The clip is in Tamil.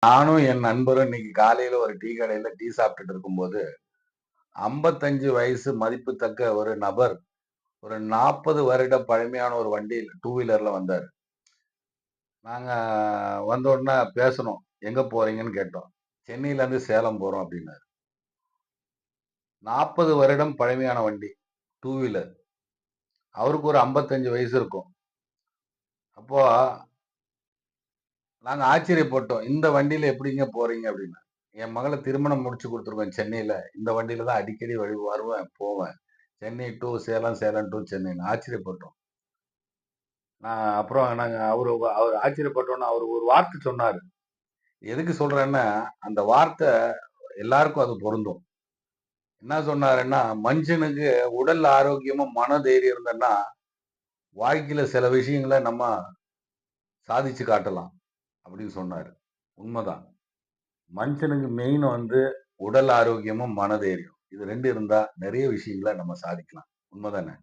நானும் என் நண்பரும் இன்னைக்கு காலையில ஒரு டீ கடையில டீ சாப்பிட்டுட்டு இருக்கும்போது, 55 வயசு மதிப்புத்தக்க ஒரு நபர், ஒரு 40 வருட பழமையான ஒரு வண்டியில டூ வீலர்ல வந்தாரு. நாங்க வந்த உடனே பேசுனோம். எங்க போறீங்கன்னு கேட்டோம். சென்னையிலேருந்து சேலம் போறோம் அப்டின்னாரு. 40 வருடம் பழமையான வண்டி. Two wheeler. அவருக்கு ஒரு 55 வயசு இருக்கும். அப்போ நாங்க ஆச்சரியப்பட்டோம். இந்த வண்டியில எப்படிங்க போறீங்க அப்டின்னு. என் மகள திருமணம் முடிச்சு குடுத்துருக்கோம் சென்னையில. இந்த வண்டியில தான் அடிக்கடி வருவேன், போவேன். சென்னை டூ சேலம், சேலம் டூ சென்னைன்னு ஆச்சரியப்பட்டோம். நான் அப்புறம் நாங்க அவரு ஆச்சரியப்பட்டோனே அவரு ஒரு வார்த்தை சொன்னாரு. எதுக்கு சொல்றேன்னா, அந்த வார்த்தை எல்லாருக்கும் அது பொருந்தும். என்ன சொன்னாருன்னா, மனுஷனுக்கு உடல் ஆரோக்கியமும், மனதைரியம் இருந்தன்னா, வாழ்க்கையில சில விஷயங்கள நம்ம சாதிச்சு காட்டலாம். அப்படின்னு சொன்னாரு. உண்மதான். மனுஷனுக்கு மெயின் உடல் ஆரோக்கியமும், மனதைரியம். இது 2 இருந்தா நெறைய விஷயங்கள நம்ம சாதிக்கலாம். உண்மதானே?